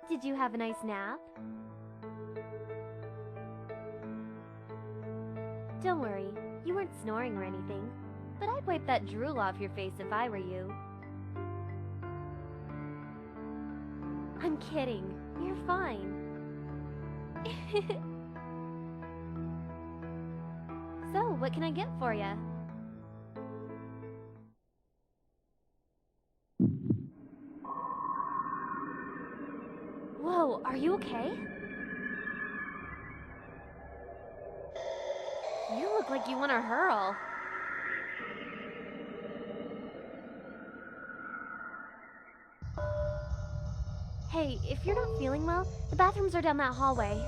Did you have a nice nap? Don't worry, you weren't snoring or anything, but I'd wipe that drool off your face if I were you. I'm kidding, you're fine. So, what can I get for you? Whoa, are you okay? You look like you want to hurl. Hey, if you're not feeling well, the bathrooms are down that hallway.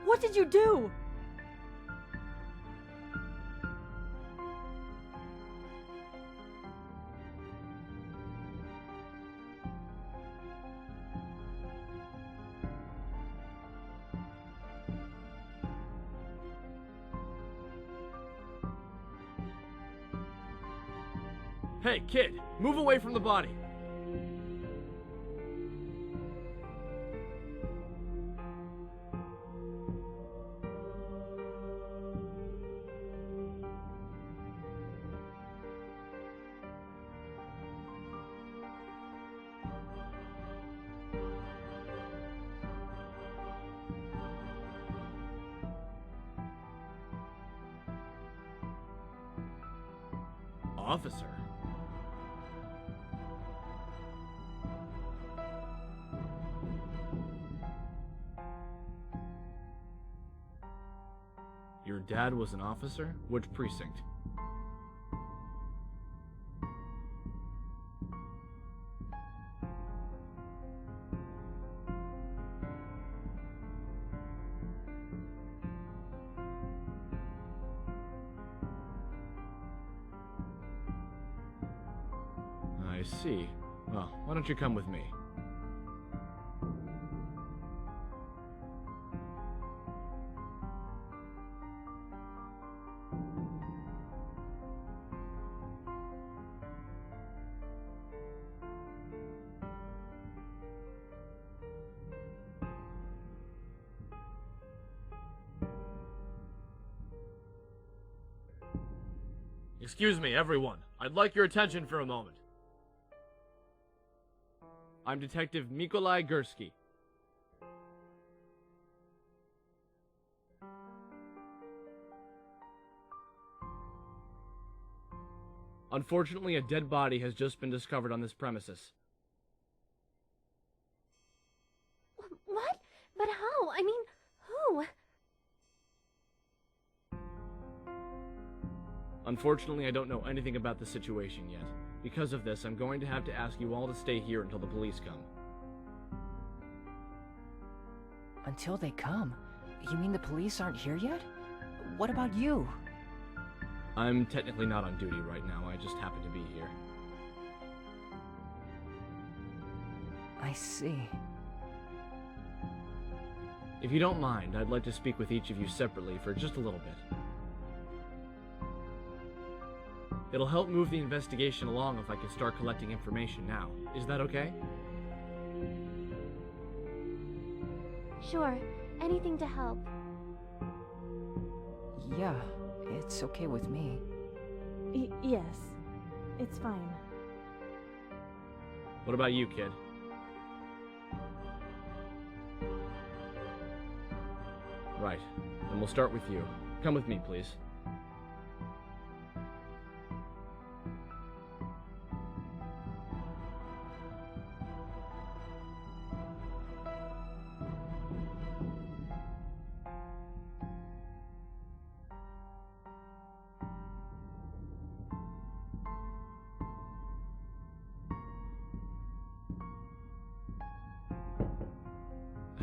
What did you do? Hey, kid, move away from the body. Officer? Your dad was an officer? Which precinct? I see. Well, why don't you come with me? Excuse me, everyone. I'd like your attention for a moment. I'm Detective Mikolai Gursky. Unfortunately, a dead body has just been discovered on this premises. What? But how? I mean, who? Unfortunately, I don't know anything about the situation yet. Because of this, I'm going to have to ask you all to stay here until the police come. Until they come? You mean the police aren't here yet? What about you? I'm technically not on duty right now, I just happen to be here. I see. If you don't mind, I'd like to speak with each of you separately for just a little bit. It'll help move the investigation along if I can start collecting information now. Is that okay? Sure, anything to help. Yeah, it's okay with me. Yes, it's fine. What about you, kid? Right. Then we'll start with you. Come with me, please.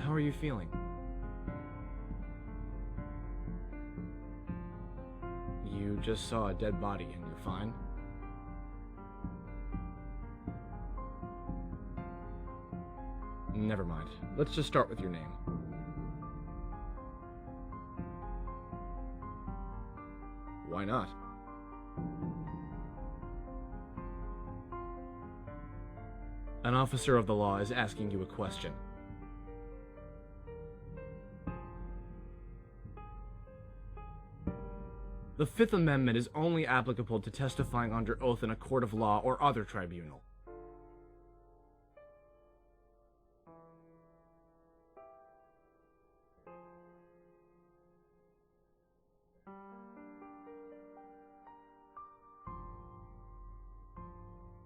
How are you feeling? You just saw a dead body and you're fine? Never mind. Let's just start with your name. Why not? An officer of the law is asking you a question. The Fifth Amendment is only applicable to testifying under oath in a court of law or other tribunal.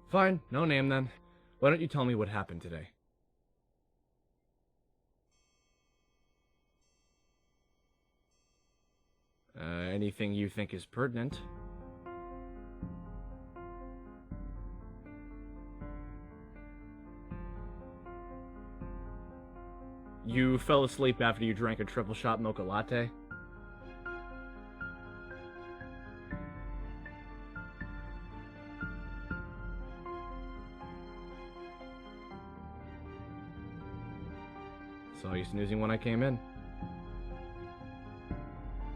Fine, no name then. Why don't you tell me what happened today? Anything you think is pertinent. You fell asleep after you drank a triple shot mocha latte? Saw you snoozing when I came in.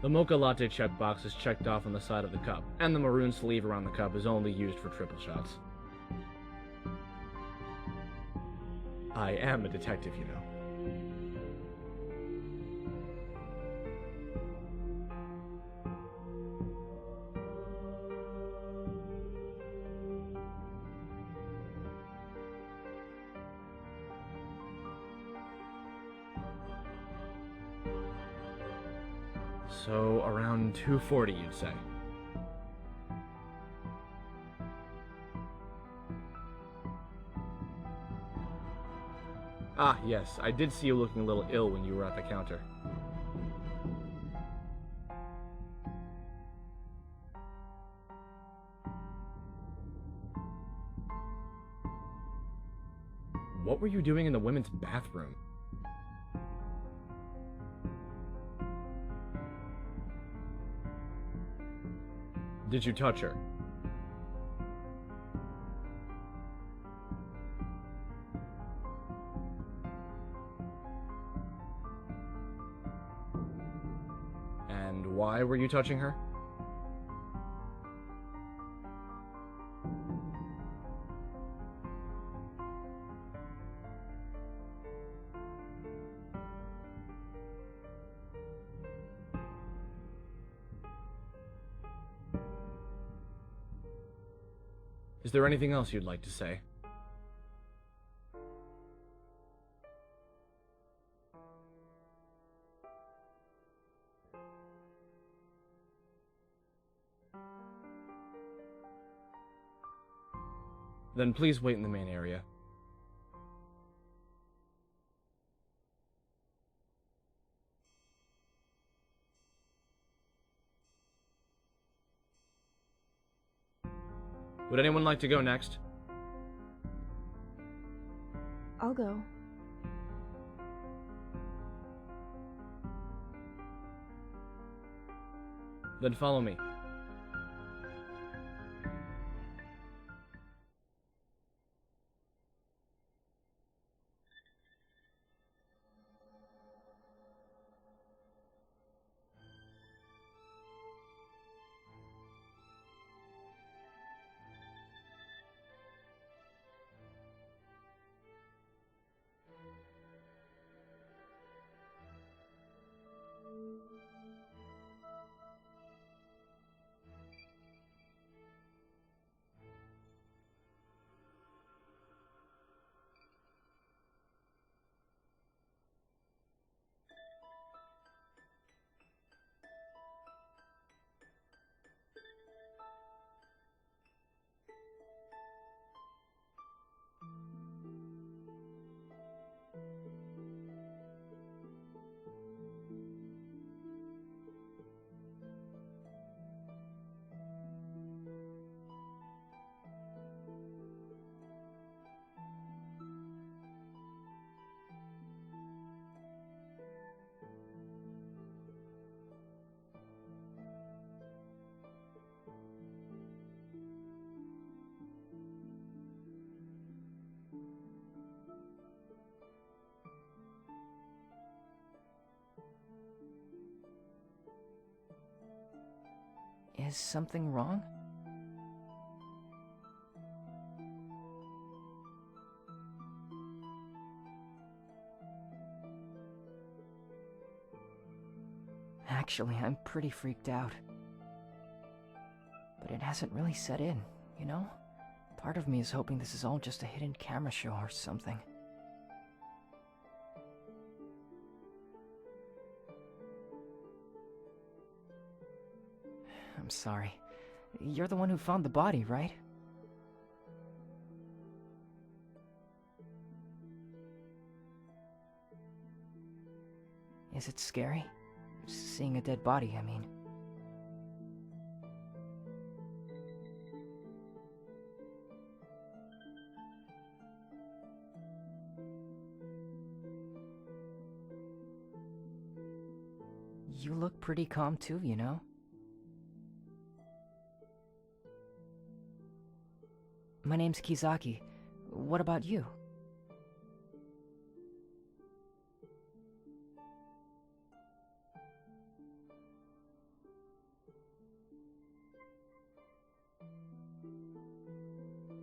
The mocha latte checkbox is checked off on the side of the cup, and the maroon sleeve around the cup is only used for triple shots. I am a detective, you know. So, around 2:40, you'd say. Ah, yes, I did see you looking a little ill when you were at the counter. What were you doing in the women's bathroom? Did you touch her? And why were you touching her? Is there anything else you'd like to say? Then please wait in the main area. Would anyone like to go next? I'll go. Then follow me. Is something wrong? Actually, I'm pretty freaked out. But it hasn't really set in, you know? Part of me is hoping this is all just a hidden camera show or something. I'm sorry. You're the one who found the body, right? Is it scary? Seeing a dead body, I mean. You look pretty calm too, you know? My name's Kizaki. What about you?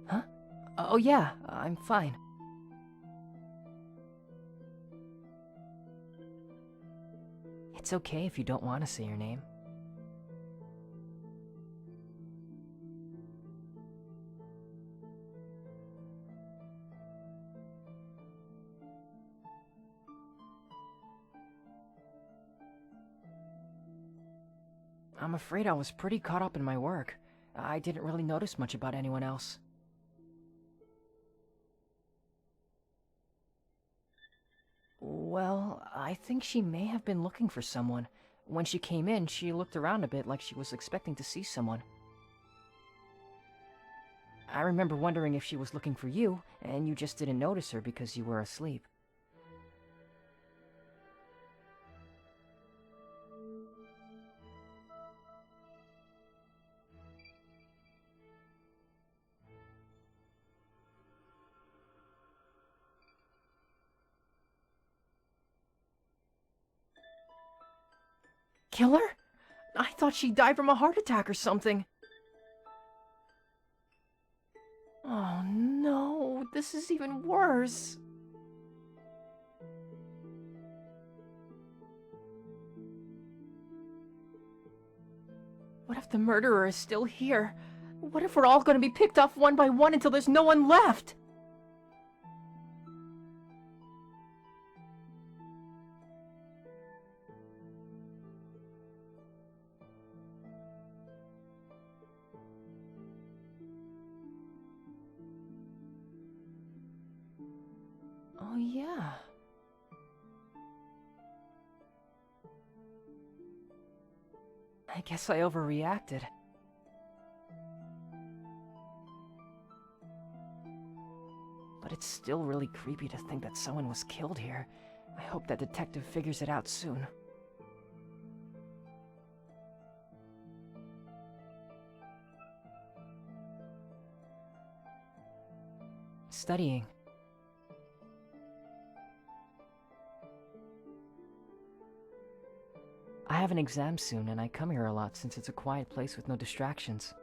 Huh? Oh yeah, I'm fine. It's okay if you don't want to say your name. I'm afraid I was pretty caught up in my work. I didn't really notice much about anyone else. Well, I think she may have been looking for someone. When she came in, she looked around a bit like she was expecting to see someone. I remember wondering if she was looking for you, and you just didn't notice her because you were asleep. Kill her? I thought she died from a heart attack or something. Oh no, this is even worse. What if the murderer is still here? What if we're all gonna be picked off one by one until there's no one left? Oh, yeah. I guess I overreacted. But it's still really creepy to think that someone was killed here. I hope that detective figures it out soon. Studying. I have an exam soon, and I come here a lot since it's a quiet place with no distractions.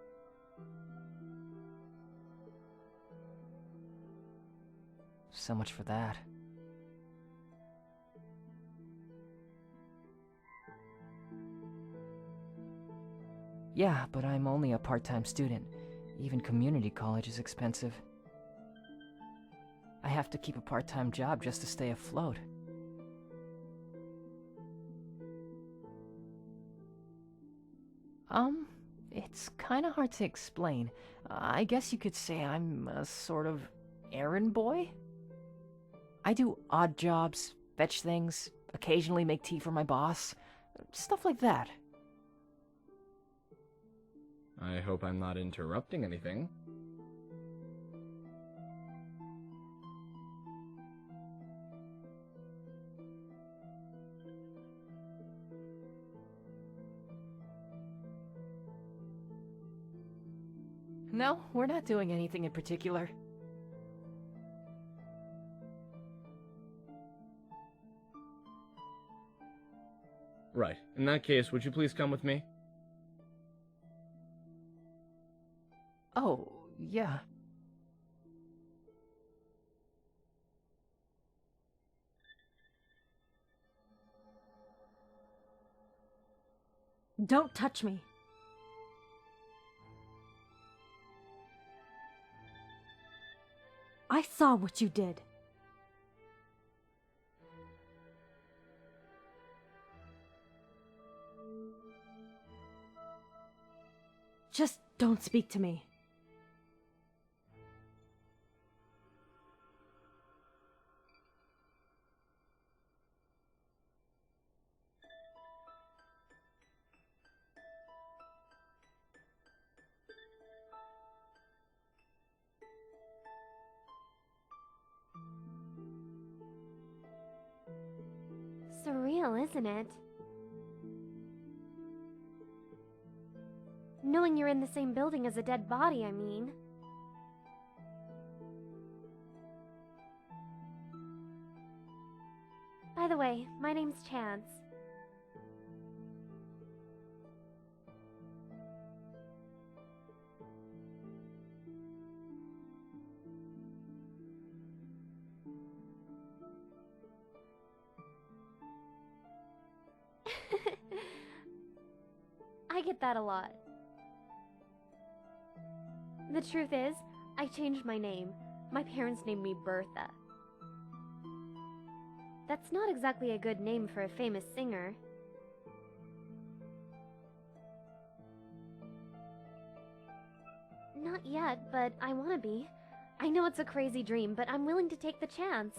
So much for that. Yeah, but I'm only a part-time student. Even community college is expensive. I have to keep a part-time job just to stay afloat. It's kinda hard to explain. I guess you could say I'm a sort of errand boy? I do odd jobs, fetch things, occasionally make tea for my boss, stuff like that. I hope I'm not interrupting anything. No, we're not doing anything in particular. Right. In that case, would you please come with me? Oh, yeah. Don't touch me. I saw what you did. Just don't speak to me. Surreal, isn't it? Knowing you're in the same building as a dead body, I mean. By the way, my name's Chance. I get that a lot. The truth is, I changed my name. My parents named me Bertha. That's not exactly a good name for a famous singer. Not yet, but I want to be. I know it's a crazy dream, but I'm willing to take the chance.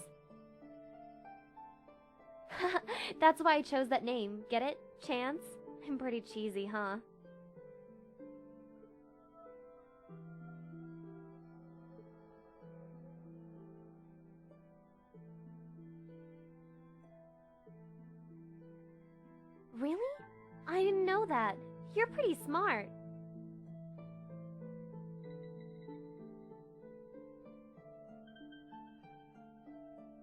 That's why I chose that name. Get it? Chance? I'm pretty cheesy, huh? Really? I didn't know that. You're pretty smart.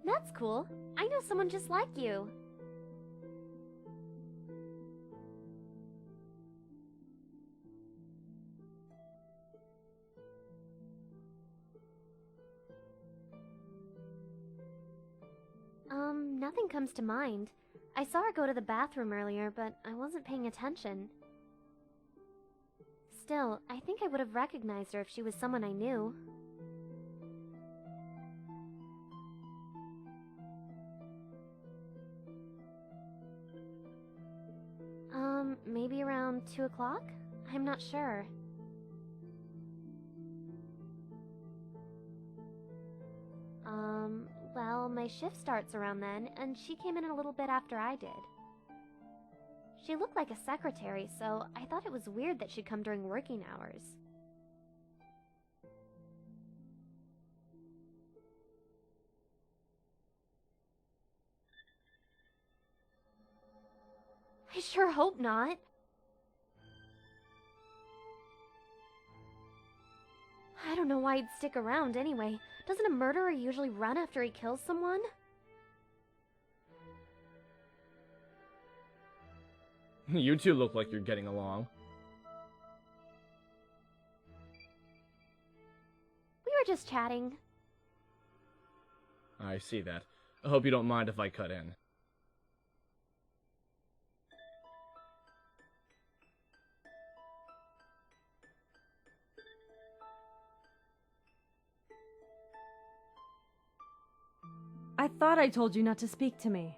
That's cool. I know someone just like you. Nothing comes to mind. I saw her go to the bathroom earlier, but I wasn't paying attention. Still, I think I would have recognized her if she was someone I knew. Maybe around 2 o'clock? I'm not sure. Well, my shift starts around then, and she came in a little bit after I did. She looked like a secretary, so I thought it was weird that she'd come during working hours. I sure hope not. I don't know why he'd stick around anyway. Doesn't a murderer usually run after he kills someone? You two look like you're getting along. We were just chatting. I see that. I hope you don't mind if I cut in. I thought I told you not to speak to me.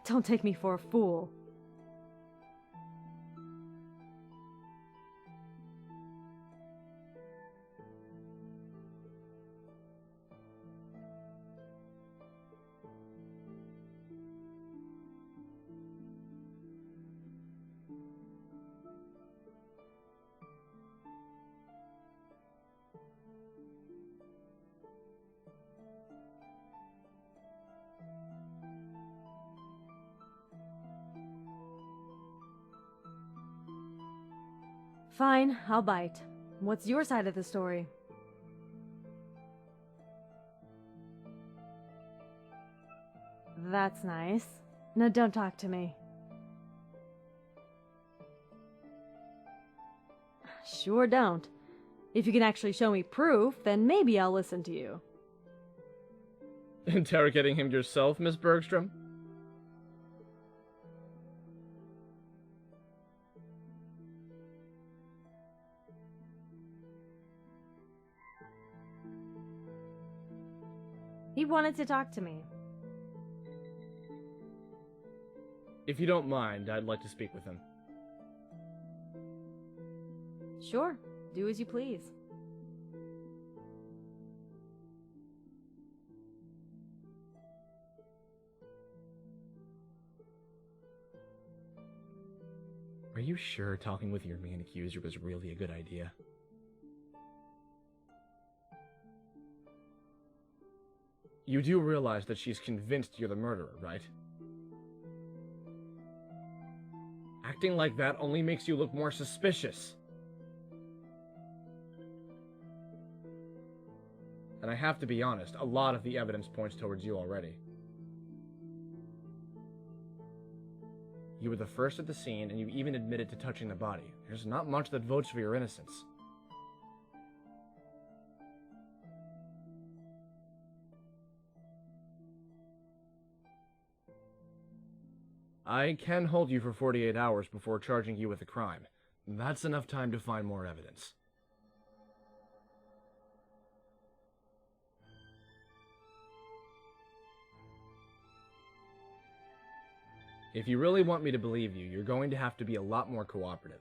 Don't take me for a fool. Fine, I'll bite. What's your side of the story? That's nice. Now don't talk to me. Sure don't. If you can actually show me proof, then maybe I'll listen to you. Interrogating him yourself, Miss Bergstrom? He wanted to talk to me. If you don't mind, I'd like to speak with him. Sure, do as you please. Are you sure talking with your main accuser was really a good idea? You do realize that she's convinced you're the murderer, right? Acting like that only makes you look more suspicious. And I have to be honest, a lot of the evidence points towards you already. You were the first at the scene, and you even admitted to touching the body. There's not much that votes for your innocence. I can hold you for 48 hours before charging you with a crime. That's enough time to find more evidence. If you really want me to believe you, you're going to have to be a lot more cooperative.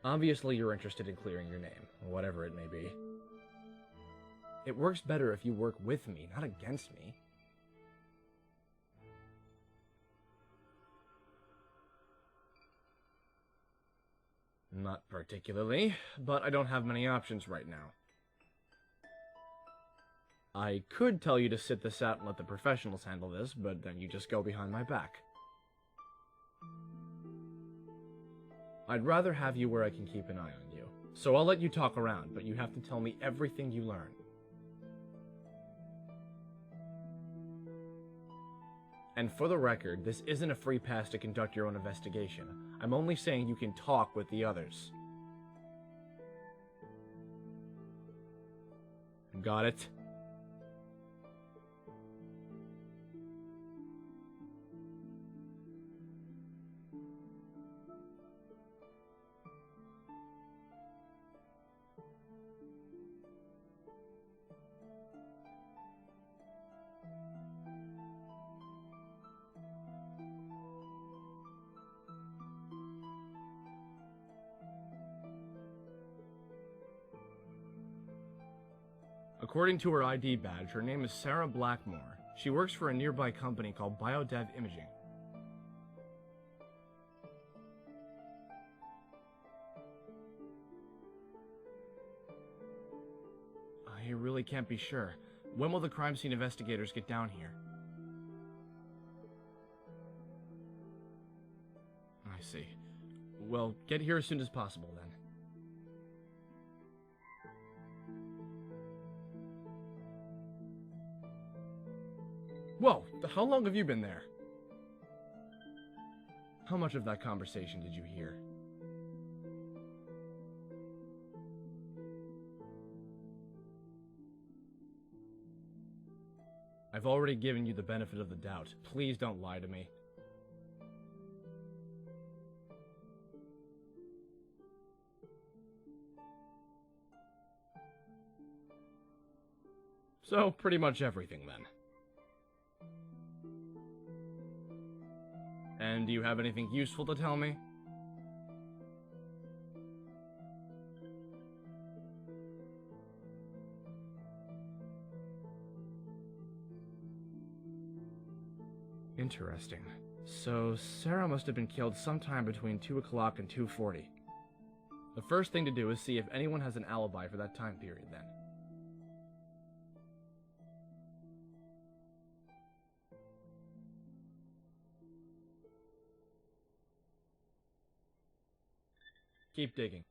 Obviously, you're interested in clearing your name, whatever it may be. It works better if you work with me, not against me. Not particularly, but I don't have many options right now. I could tell you to sit this out and let the professionals handle this, but then you just go behind my back. I'd rather have you where I can keep an eye on you. So I'll let you talk around, but you have to tell me everything you learn. And for the record, this isn't a free pass to conduct your own investigation. I'm only saying you can talk with the others. Got it? According to her ID badge, her name is Sarah Blackmore. She works for a nearby company called Biodev Imaging. I really can't be sure. When will the crime scene investigators get down here? I see. Well, get here as soon as possible then. Whoa, how long have you been there? How much of that conversation did you hear? I've already given you the benefit of the doubt. Please don't lie to me. So, pretty much everything then. And do you have anything useful to tell me? Interesting. So, Sarah must have been killed sometime between 2 o'clock and 2:40. The first thing to do is see if anyone has an alibi for that time period then. Keep digging.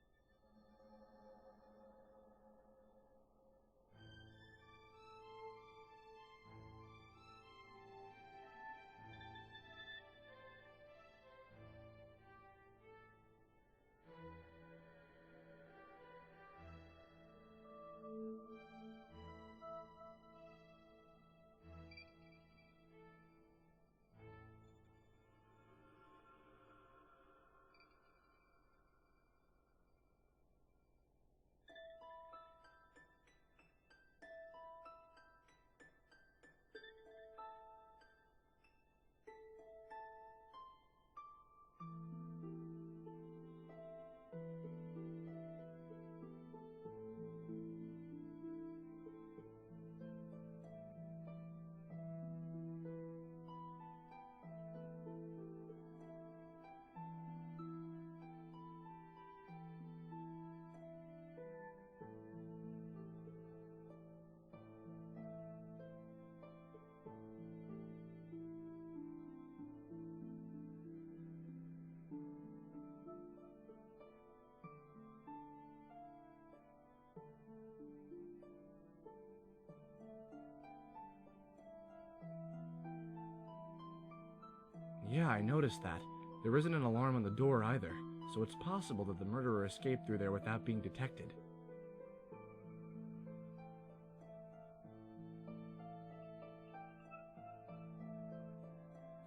Yeah, I noticed that. There isn't an alarm on the door either, so it's possible that the murderer escaped through there without being detected.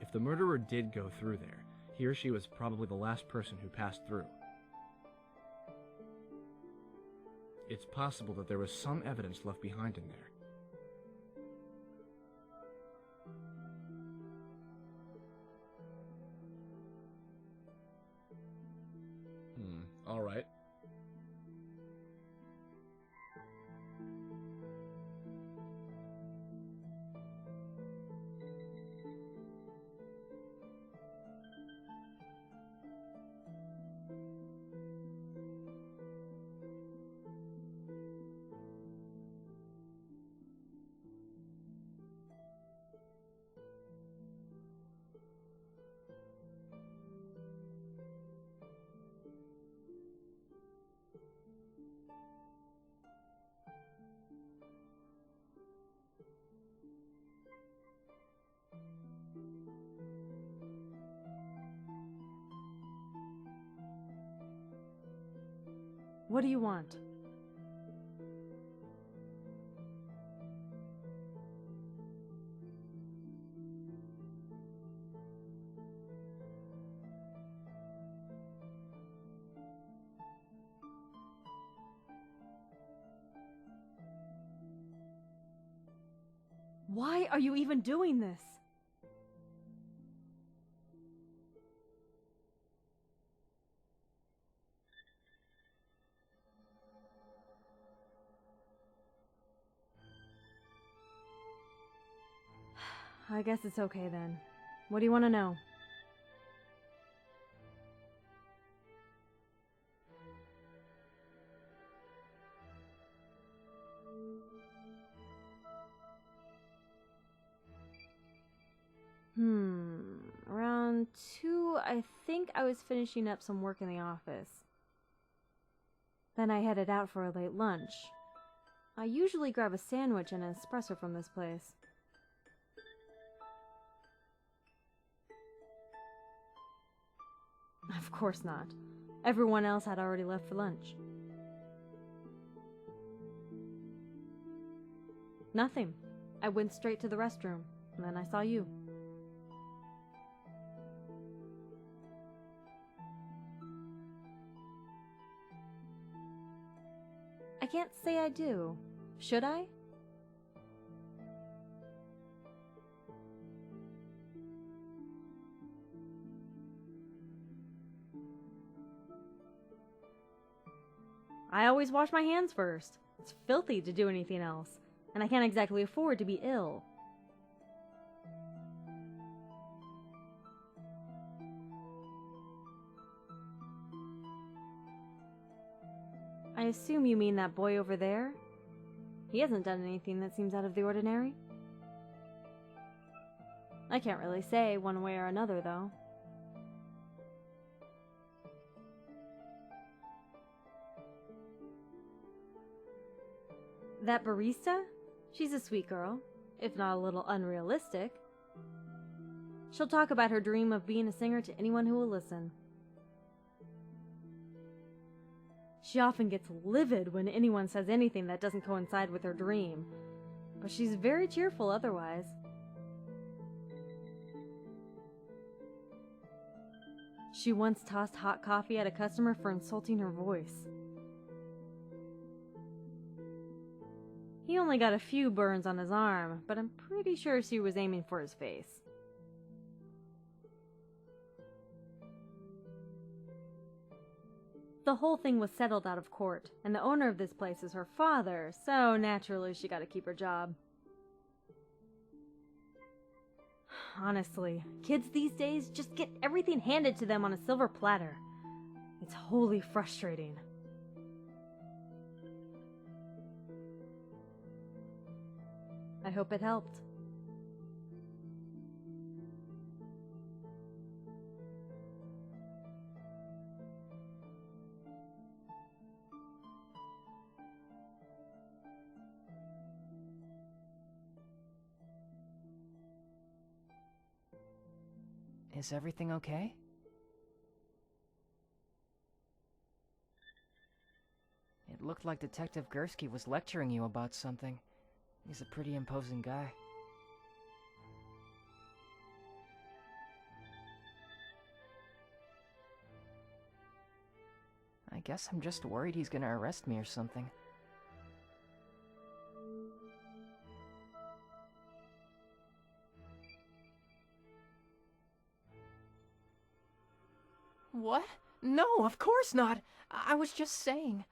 If the murderer did go through there, he or she was probably the last person who passed through. It's possible that there was some evidence left behind in there. Alright. What do you want? Why are you even doing this? I guess it's okay then. What do you want to know? Around 2, I think I was finishing up some work in the office. Then I headed out for a late lunch. I usually grab a sandwich and an espresso from this place. Of course not. Everyone else had already left for lunch. Nothing. I went straight to the restroom, and then I saw you. I can't say I do. Should I? I always wash my hands first. It's filthy to do anything else, and I can't exactly afford to be ill. I assume you mean that boy over there? He hasn't done anything that seems out of the ordinary. I can't really say one way or another, though. That barista? She's a sweet girl, if not a little unrealistic. She'll talk about her dream of being a singer to anyone who will listen. She often gets livid when anyone says anything that doesn't coincide with her dream, but she's very cheerful otherwise. She once tossed hot coffee at a customer for insulting her voice. He only got a few burns on his arm, but I'm pretty sure she was aiming for his face. The whole thing was settled out of court, and the owner of this place is her father, so naturally she got to keep her job. Honestly, kids these days just get everything handed to them on a silver platter. It's wholly frustrating. I hope it helped. Is everything okay? It looked like Detective Gursky was lecturing you about something. He's a pretty imposing guy. I guess I'm just worried he's gonna arrest me or something. What? No, of course not! I was just saying.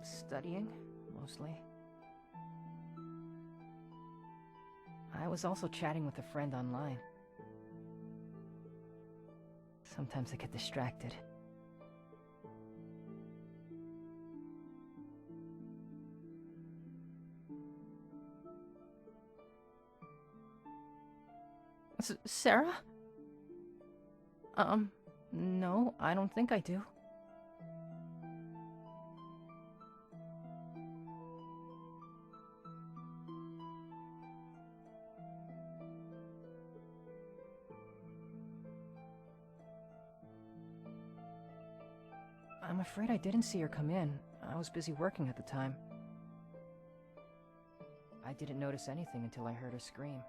Studying, mostly. I was also chatting with a friend online. Sometimes I get distracted. Sarah? No, I don't think I do. I'm afraid I didn't see her come in. I was busy working at the time. I didn't notice anything until I heard her scream.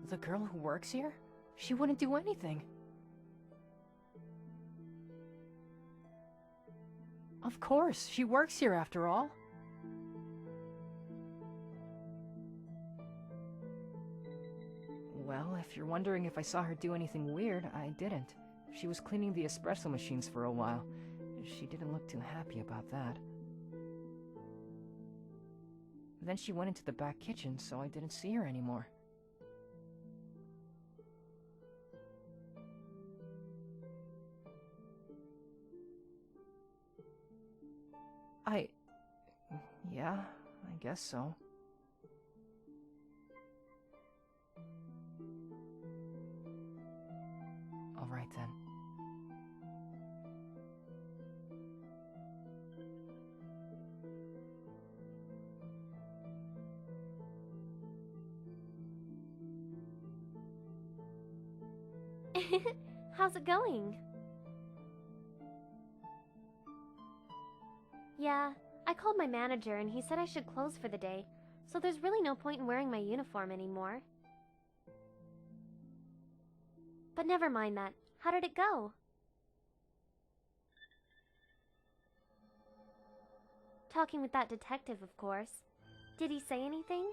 The girl who works here? She wouldn't do anything. Of course, she works here after all. Well, if you're wondering if I saw her do anything weird, I didn't. She was cleaning the espresso machines for a while. She didn't look too happy about that. Then she went into the back kitchen, so I didn't see her anymore. Yeah, I guess so. All right then. How's it going? Yeah, I called my manager and he said I should close for the day, so there's really no point in wearing my uniform anymore. But never mind that. How did it go? Talking with that detective, of course. Did he say anything?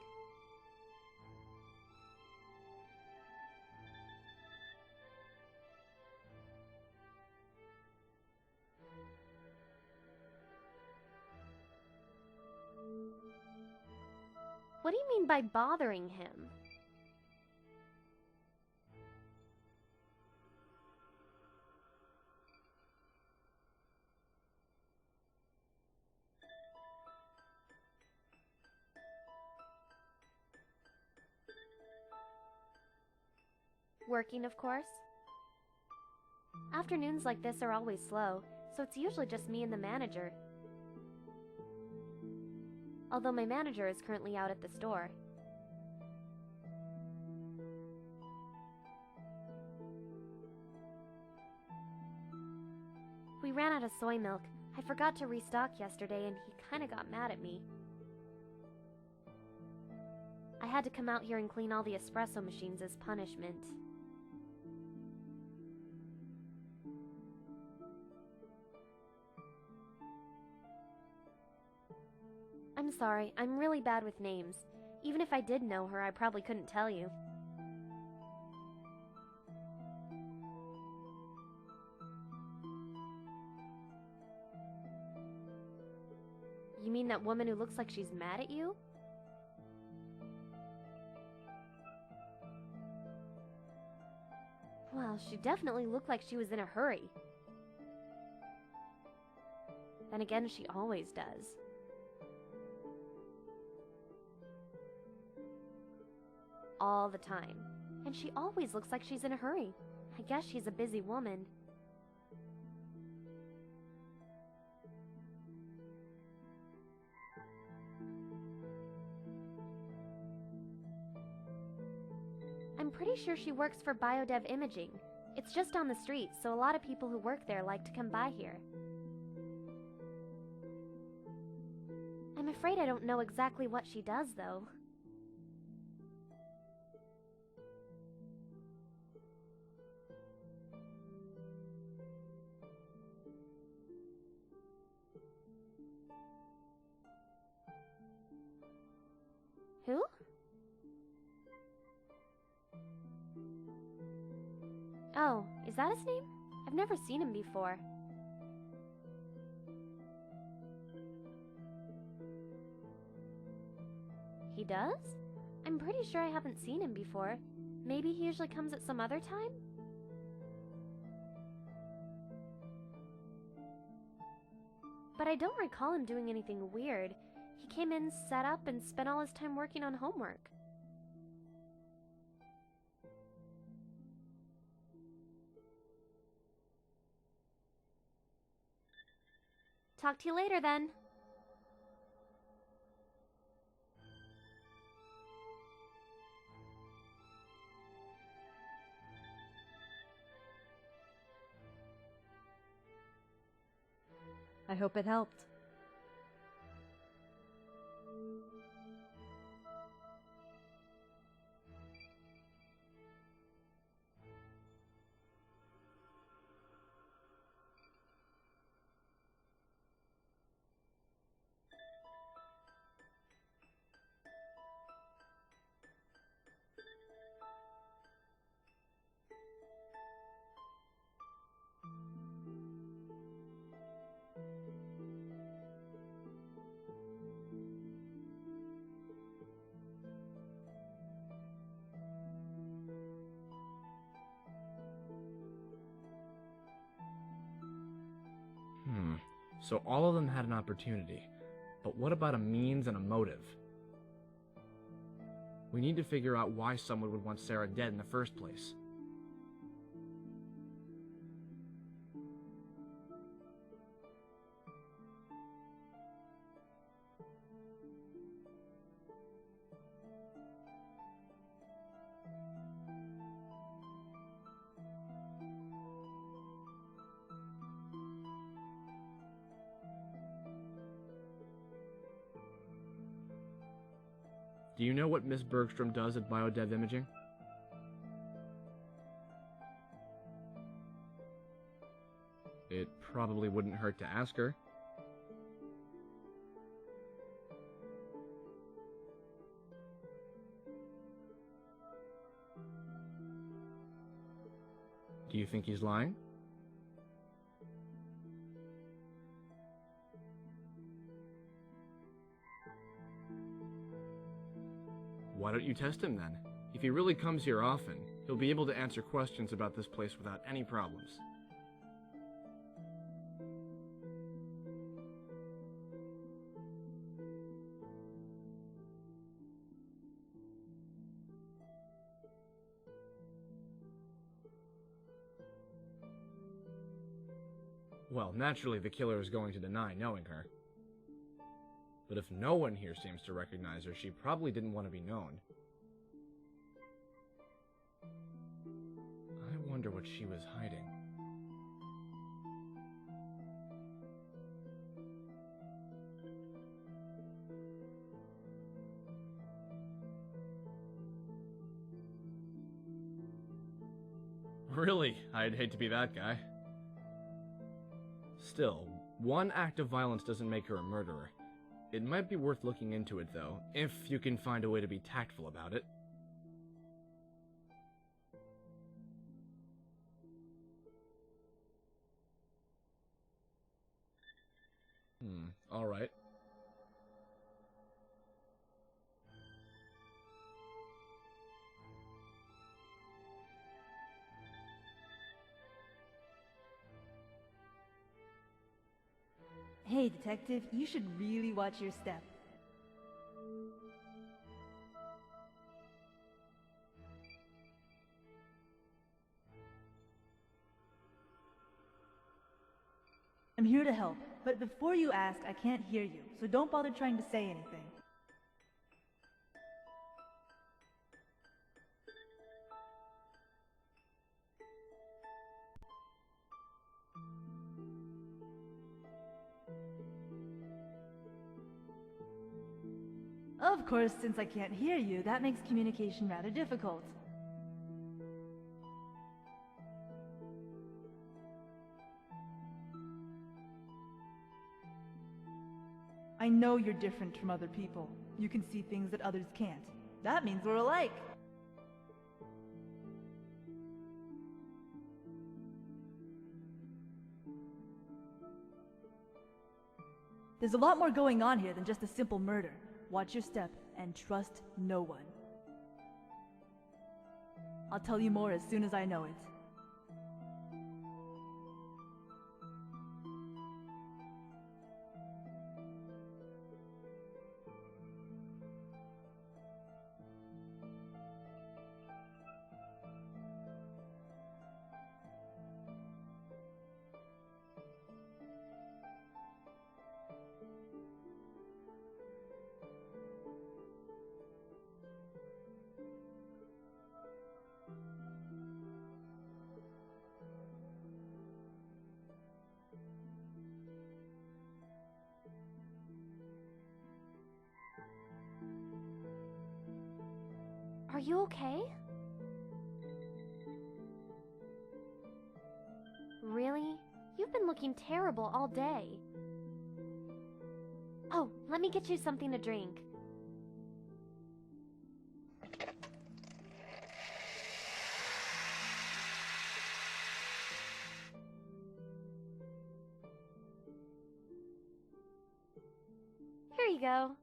What do you mean by bothering him? Working, of course. Afternoons like this are always slow, so it's usually just me and the manager. Although my manager is currently out at the store. We ran out of soy milk. I forgot to restock yesterday and he kinda got mad at me. I had to come out here and clean all the espresso machines as punishment. I'm sorry, I'm really bad with names. Even if I did know her, I probably couldn't tell you. You mean that woman who looks like she's mad at you? Well, she definitely looked like she was in a hurry. Then again, she always does. All the time. And she always looks like she's in a hurry. I guess she's a busy woman. I'm pretty sure she works for Biodev Imaging. It's just down the street, so a lot of people who work there like to come by here. I'm afraid I don't know exactly what she does, though. Who? Oh, is that his name? I've never seen him before. He does? I'm pretty sure I haven't seen him before. Maybe he usually comes at some other time? But I don't recall him doing anything weird. He came in, set up, and spent all his time working on homework. Talk to you later, then. I hope it helped. So all of them had an opportunity. But what about a means and a motive? We need to figure out why someone would want Sarah dead in the first place. Do you know what Miss Bergstrom does at Biodev Imaging? It probably wouldn't hurt to ask her. Do you think he's lying? Why don't you test him then? If he really comes here often, he'll be able to answer questions about this place without any problems. Well, naturally the killer is going to deny knowing her. But if no one here seems to recognize her, she probably didn't want to be known. I wonder what she was hiding. Really? I'd hate to be that guy. Still, one act of violence doesn't make her a murderer. It might be worth looking into it, though, if you can find a way to be tactful about it. Alright. Hey, detective, you should really watch your step. I'm here to help, but before you ask, I can't hear you, so don't bother trying to say anything. Of course, since I can't hear you, that makes communication rather difficult. I know you're different from other people. You can see things that others can't. That means we're alike. There's a lot more going on here than just a simple murder. Watch your step and trust no one. I'll tell you more as soon as I know it. Are you okay? Really? You've been looking terrible all day. Oh, let me get you something to drink. Here you go.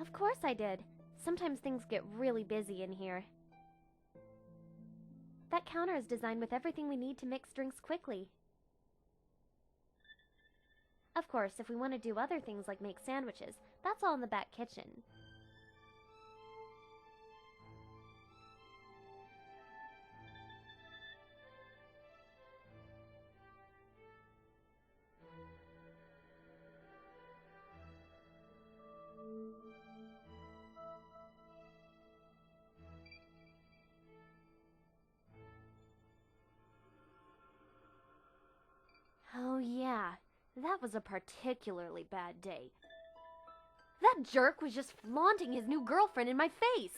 Of course I did. Sometimes things get really busy in here. That counter is designed with everything we need to mix drinks quickly. Of course, if we want to do other things like make sandwiches, that's all in the back kitchen. Oh yeah, that was a particularly bad day. That jerk was just flaunting his new girlfriend in my face.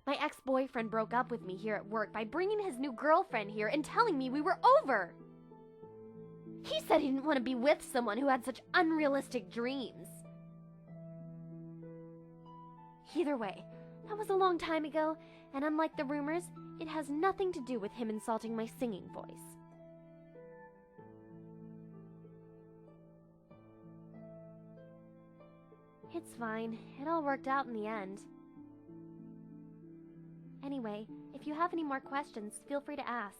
My ex-boyfriend broke up with me here at work by bringing his new girlfriend here and telling me we were over. He said he didn't want to be with someone who had such unrealistic dreams. Either way, that was a long time ago, and unlike the rumors, it has nothing to do with him insulting my singing voice. It's fine. It all worked out in the end. Anyway, if you have any more questions, feel free to ask.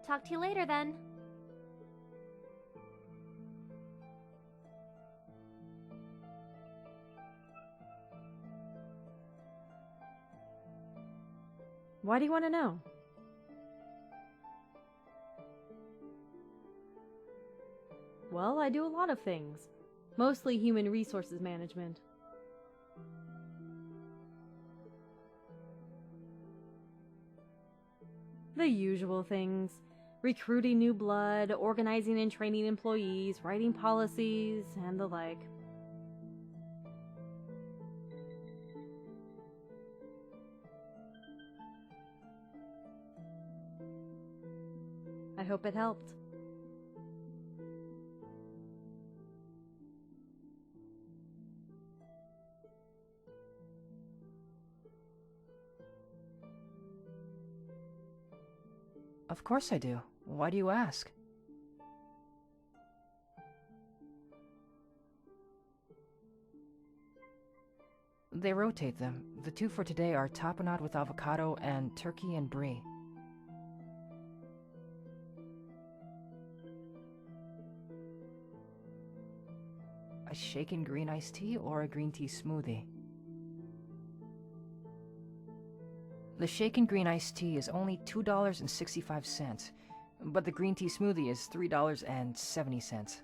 Talk to you later, then. Why do you want to know? Well, I do a lot of things. Mostly human resources management. The usual things. Recruiting new blood, organizing and training employees, writing policies, and the like. I hope it helped. Of course I do. Why do you ask? They rotate them. The two for today are tapenade with avocado and turkey and brie. A shaken green iced tea or a green tea smoothie? The shaken green iced tea is only $2.65, but the green tea smoothie is $3.70.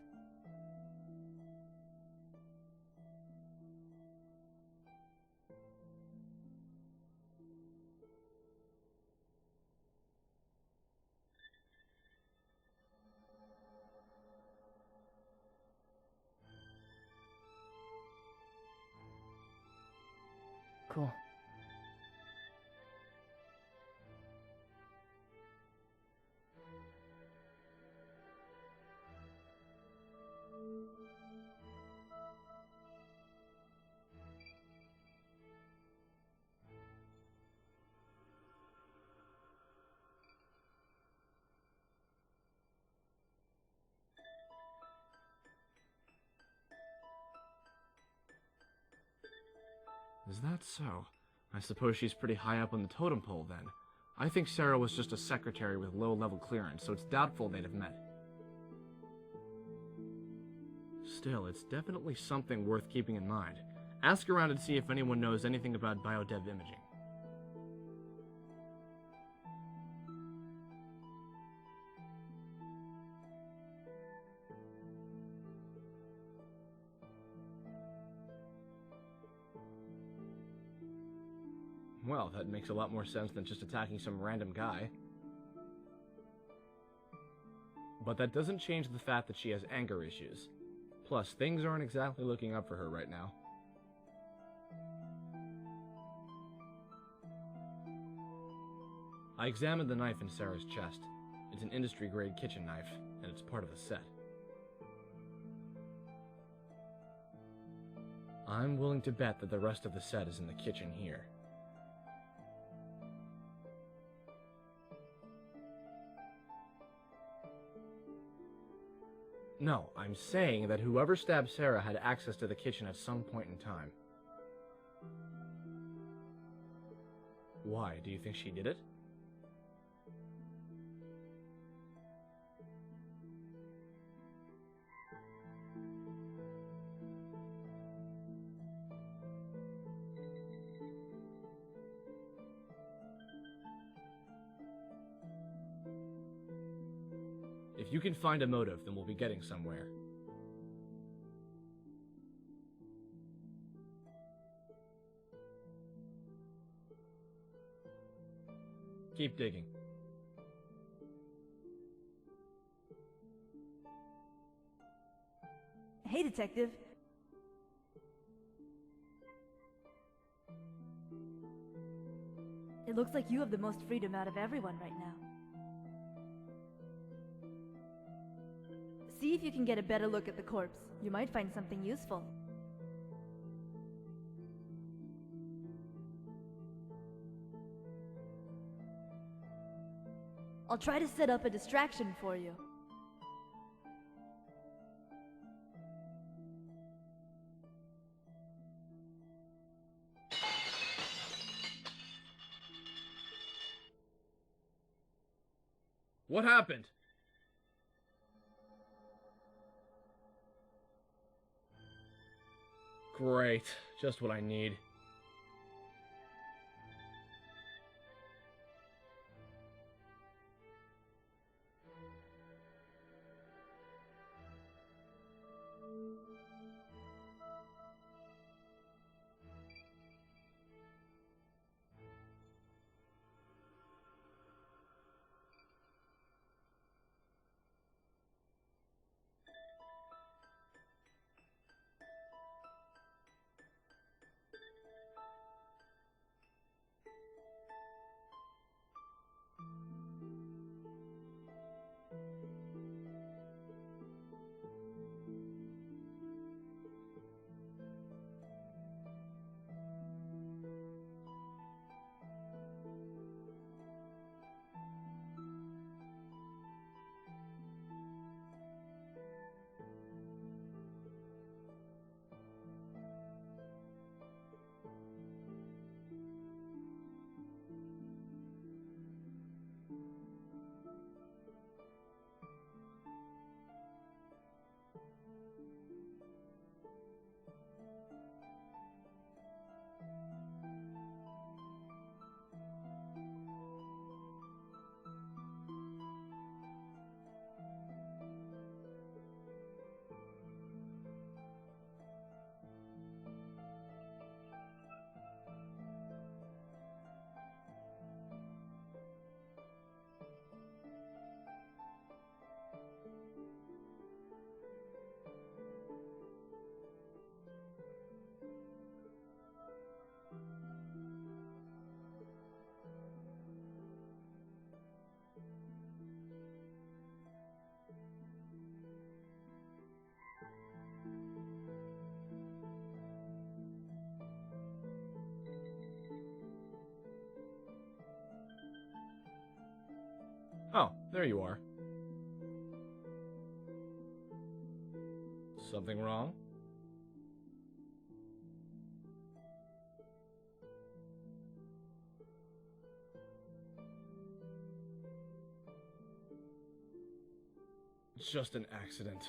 Cool. Is that so? I suppose she's pretty high up on the totem pole then. I think Sarah was just a secretary with low-level clearance, so it's doubtful they'd have met. Still, it's definitely something worth keeping in mind. Ask around and see if anyone knows anything about biodev imaging. Well, that makes a lot more sense than just attacking some random guy. But that doesn't change the fact that she has anger issues. Plus, things aren't exactly looking up for her right now. I examined the knife in Sarah's chest. It's an industry-grade kitchen knife, and it's part of the set. I'm willing to bet that the rest of the set is in the kitchen here. No, I'm saying that whoever stabbed Sarah had access to the kitchen at some point in time. Why? Do you think she did it? If you can find a motive, then we'll be getting somewhere. Keep digging. Hey, detective. It looks like you have the most freedom out of everyone right now. See if you can get a better look at the corpse. You might find something useful. I'll try to set up a distraction for you. What happened? Great, just what I need. There you are. Something wrong? Just an accident.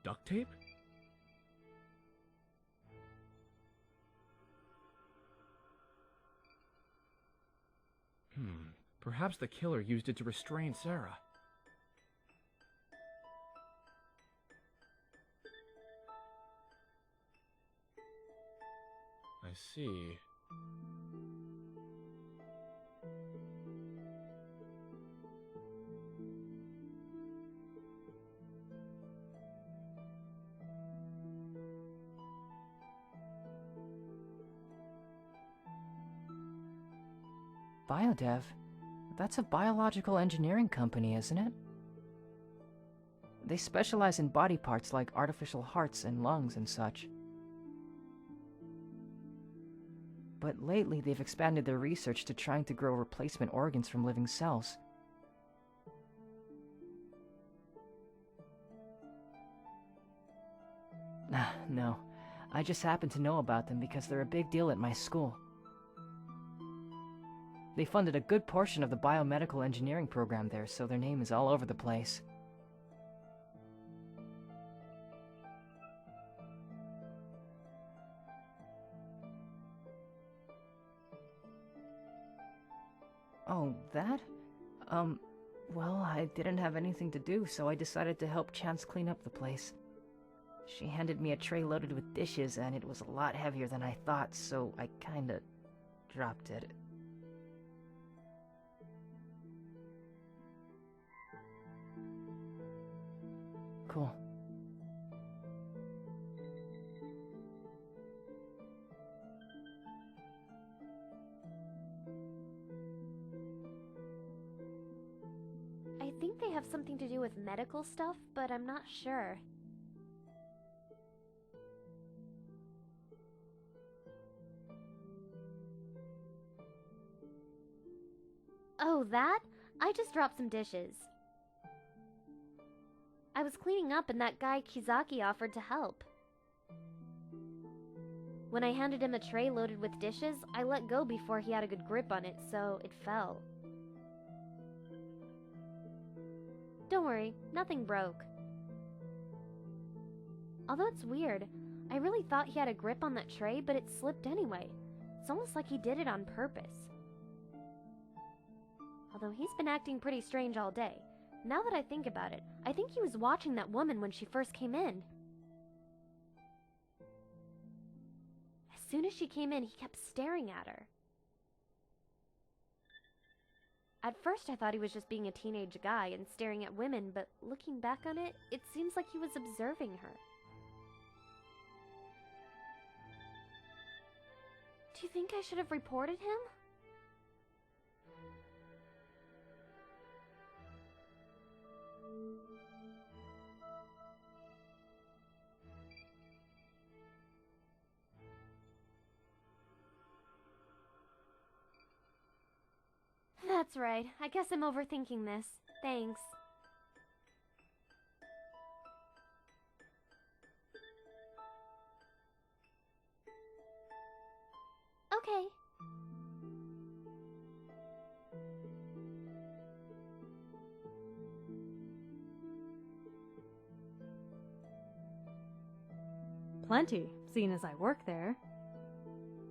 Duct tape? Perhaps the killer used it to restrain Sarah. I see. Biodev? That's a biological engineering company, isn't it? They specialize in body parts like artificial hearts and lungs and such. But lately they've expanded their research to trying to grow replacement organs from living cells. No, I just happen to know about them because they're a big deal at my school. They funded a good portion of the biomedical engineering program there, so their name is all over the place. Oh, that? Well, I didn't have anything to do, so I decided to help Chance clean up the place. She handed me a tray loaded with dishes, and it was a lot heavier than I thought, so I kinda dropped it. Cool. I think they have something to do with medical stuff, but I'm not sure. Oh, that? I just dropped some dishes. I was cleaning up and that guy Kizaki offered to help. When I handed him a tray loaded with dishes, I let go before he had a good grip on it, so it fell. Don't worry, nothing broke. Although it's weird, I really thought he had a grip on that tray, but it slipped anyway. It's almost like he did it on purpose. Although he's been acting pretty strange all day. Now that I think about it, I think he was watching that woman when she first came in. As soon as she came in, he kept staring at her. At first I thought he was just being a teenage guy and staring at women, but looking back on it, it seems like he was observing her. Do you think I should have reported him? That's right. I guess I'm overthinking this. Thanks. Okay. Plenty, seeing as I work there.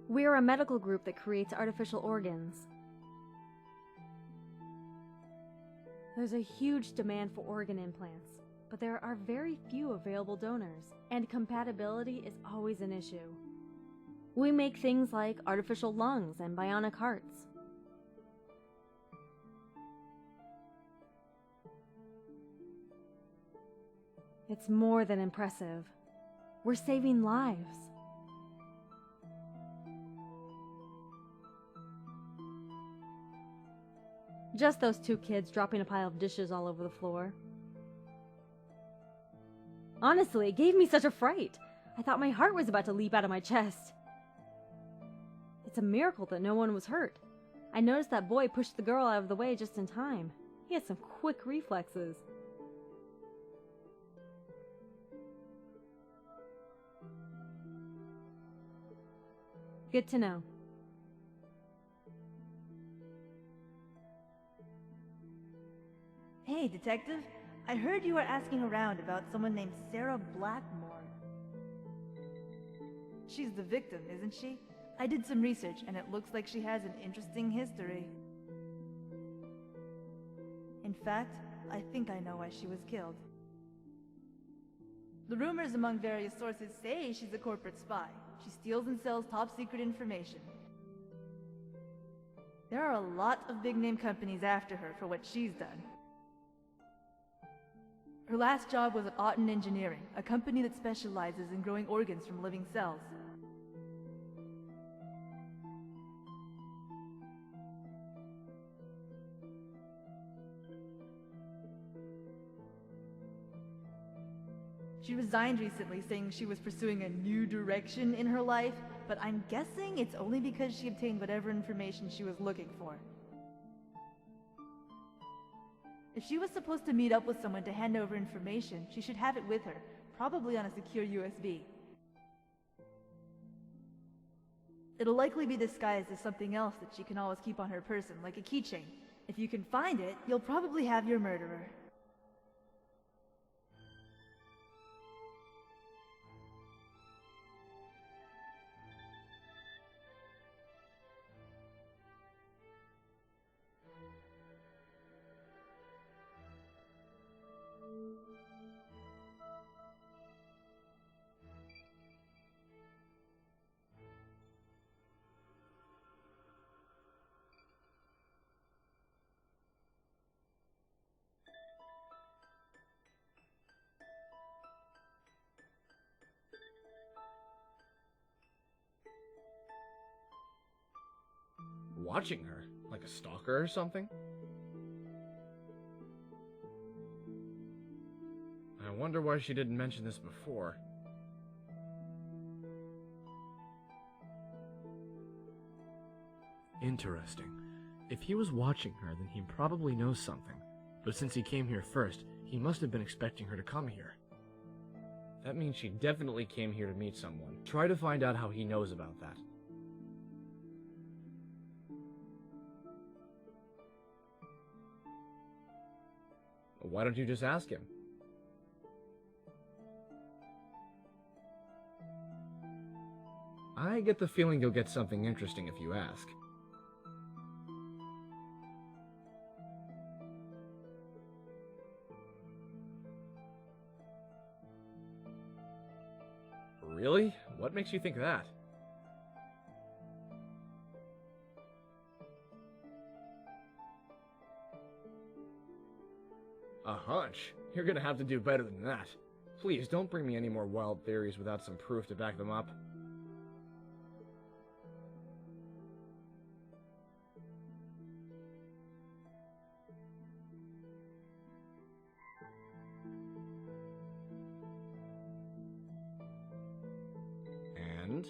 We're a medical group that creates artificial organs. There's a huge demand for organ implants, but there are very few available donors, and compatibility is always an issue. We make things like artificial lungs and bionic hearts. It's more than impressive. We're saving lives. Just those two kids dropping a pile of dishes all over the floor. Honestly, it gave me such a fright. I thought my heart was about to leap out of my chest. It's a miracle that no one was hurt. I noticed that boy pushed the girl out of the way just in time. He has some quick reflexes. Good to know. Hey, detective. I heard you were asking around about someone named Sarah Blackmore. She's the victim, isn't she? I did some research, and it looks like she has an interesting history. In fact, I think I know why she was killed. The rumors among various sources say she's a corporate spy. She steals and sells top-secret information. There are a lot of big-name companies after her for what she's done. Her last job was at Otten Engineering, a company that specializes in growing organs from living cells. She resigned recently, saying she was pursuing a new direction in her life, but I'm guessing it's only because she obtained whatever information she was looking for. If she was supposed to meet up with someone to hand over information, she should have it with her, probably on a secure USB. It'll likely be disguised as something else that she can always keep on her person, like a keychain. If you can find it, you'll probably have your murderer. Watching her? Like a stalker or something? I wonder why she didn't mention this before. Interesting. If he was watching her, then he probably knows something. But since he came here first, he must have been expecting her to come here. That means she definitely came here to meet someone. Try to find out how he knows about that. Why don't you just ask him? I get the feeling you'll get something interesting if you ask. Really? What makes you think that? A hunch? You're gonna have to do better than that. Please, don't bring me any more wild theories without some proof to back them up. And?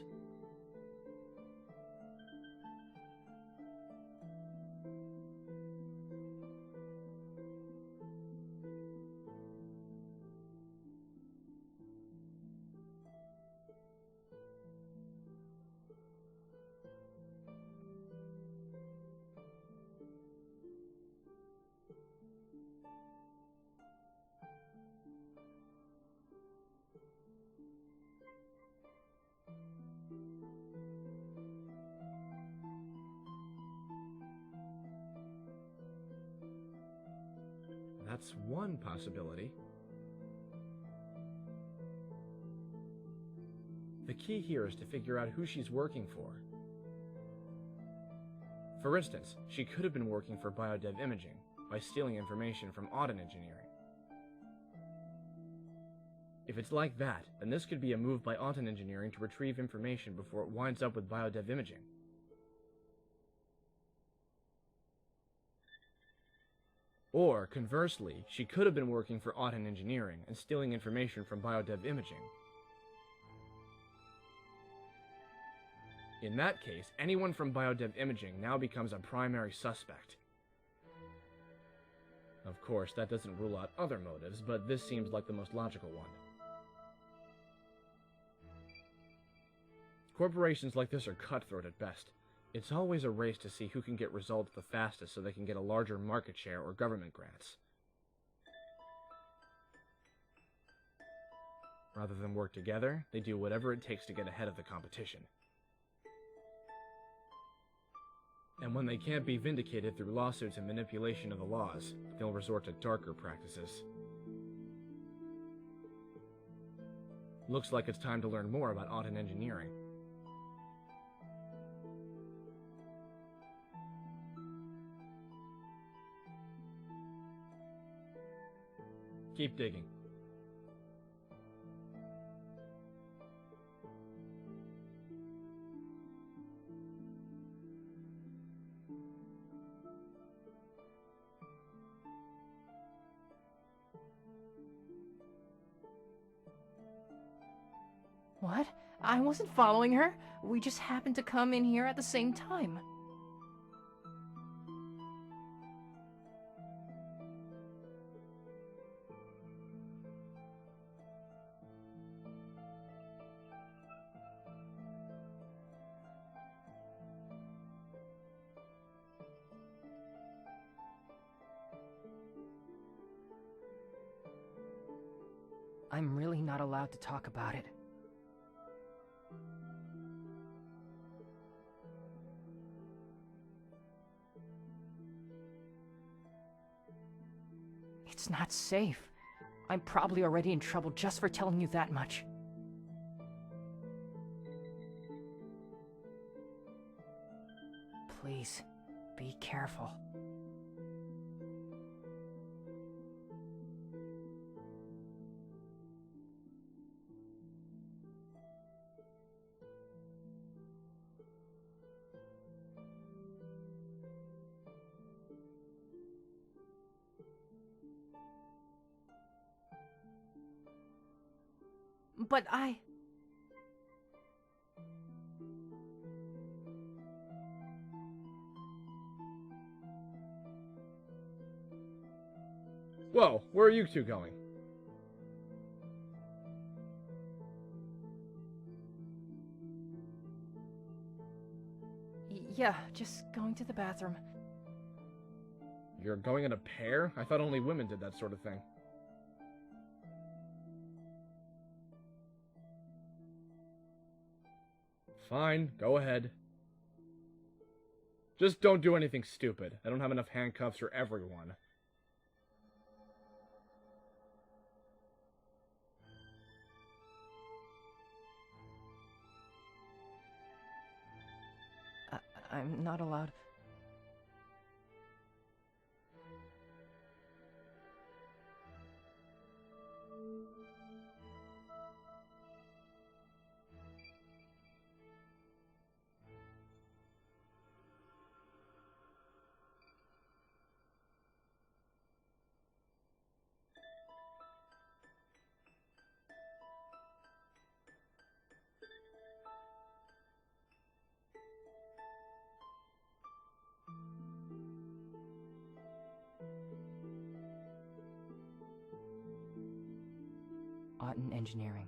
That's one possibility. The key here is to figure out who she's working for. For instance, she could have been working for biodev imaging by stealing information from audit engineering. If it's like that, then this could be a move by audit engineering to retrieve information before it winds up with biodev imaging. Or, conversely, she could have been working for audit engineering and stealing information from biodev imaging. In that case, anyone from biodev imaging now becomes a primary suspect. Of course, that doesn't rule out other motives, but this seems like the most logical one. Corporations like this are cutthroat at best. It's always a race to see who can get results the fastest so they can get a larger market share or government grants. Rather than work together, they do whatever it takes to get ahead of the competition. And when they can't be vindicated through lawsuits and manipulation of the laws, they'll resort to darker practices. Looks like it's time to learn more about audit engineering. Keep digging. What? I wasn't following her. We just happened to come in here at the same time. I'm really not allowed to talk about it. It's not safe. I'm probably already in trouble just for telling you that much. Please, be careful. But Whoa, where are you two going? Yeah, just going to the bathroom. You're going in a pair? I thought only women did that sort of thing. Fine, go ahead. Just don't do anything stupid. I don't have enough handcuffs for everyone. I'm not allowed. Engineering.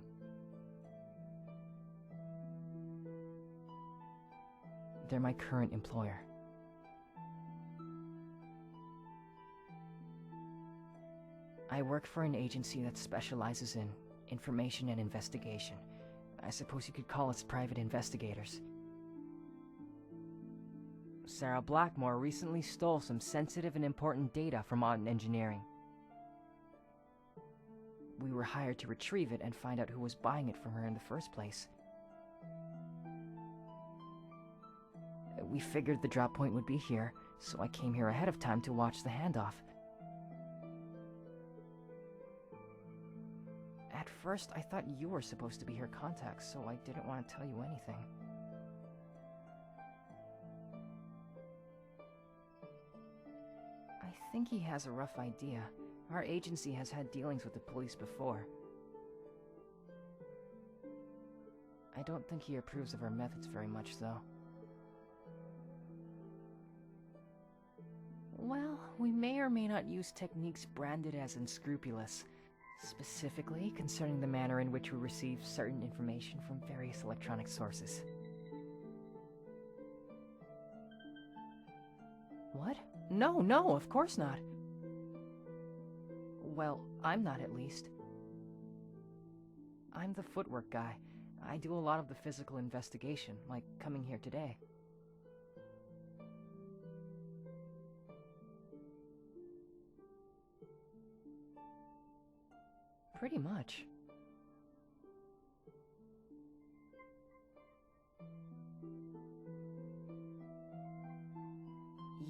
They're my current employer. I work for an agency that specializes in information and investigation. I suppose you could call us private investigators. Sarah Blackmore recently stole some sensitive and important data from Audit Engineering. we were hired to retrieve it and find out who was buying it from her in the first place. We figured the drop point would be here, so I came here ahead of time to watch the handoff. At first, I thought you were supposed to be her contact, so I didn't want to tell you anything. I think he has a rough idea. Our agency has had dealings with the police before. I don't think he approves of our methods very much, though. Well, we may or may not use techniques branded as unscrupulous, specifically concerning the manner in which we receive certain information from various electronic sources. What? No, of course not. Well, I'm not at least. I'm the footwork guy. I do a lot of the physical investigation, like coming here today. Pretty much.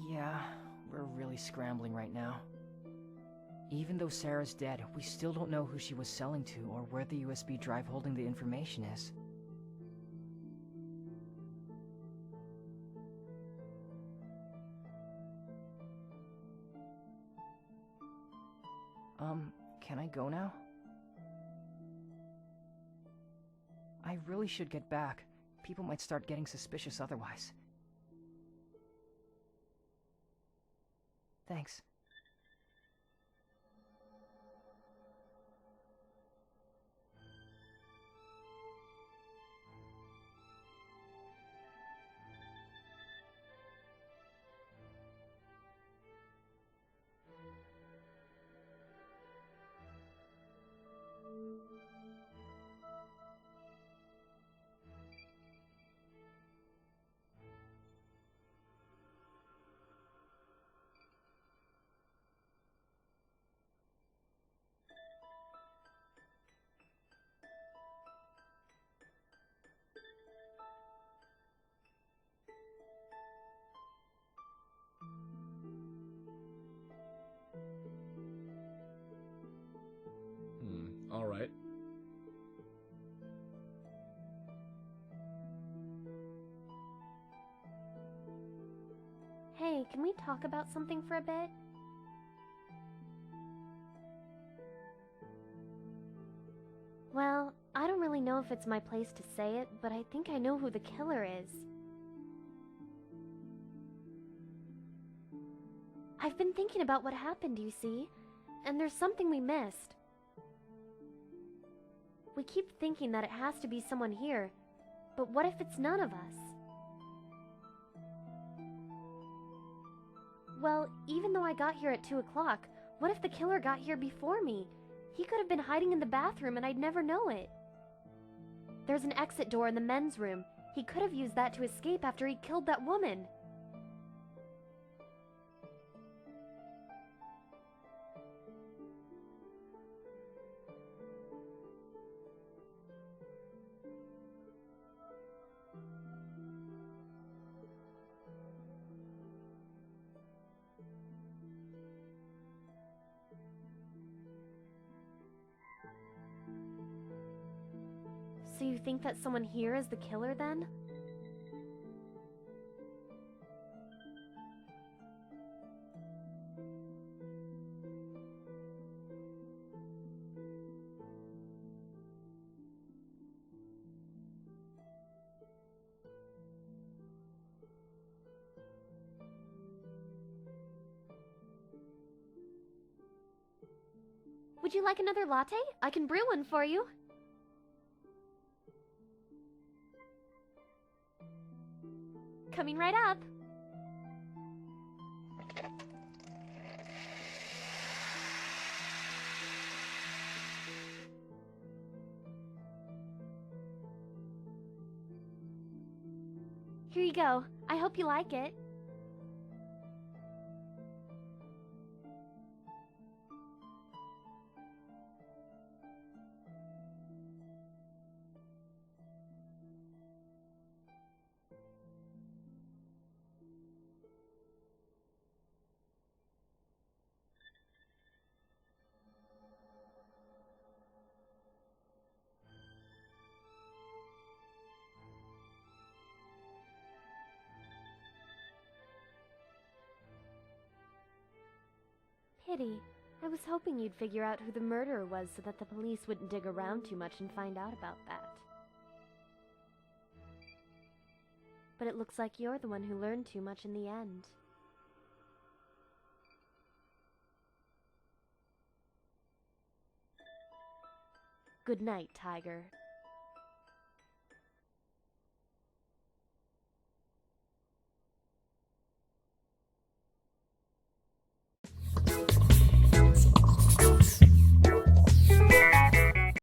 Yeah, we're really scrambling right now. Even though Sarah's dead, we still don't know who she was selling to or where the USB drive holding the information is. Can I go now? I really should get back. People might start getting suspicious otherwise. Thanks. All right. Hey, can we talk about something for a bit? Well, I don't really know if it's my place to say it, but I think I know who the killer is. I've been thinking about what happened, you see, and there's something we missed. We keep thinking that it has to be someone here, but what if it's none of us? Well, even though I got here at 2 o'clock, what if the killer got here before me? He could have been hiding in the bathroom and I'd never know it. There's an exit door in the men's room. He could have used that to escape after he killed that woman. So you think that someone here is the killer then? Would you like another latte? I can brew one for you. Coming right up. Here you go. I hope you like it. Pity. I was hoping you'd figure out who the murderer was so that the police wouldn't dig around too much and find out about that. But it looks like you're the one who learned too much in the end. Good night, Tiger.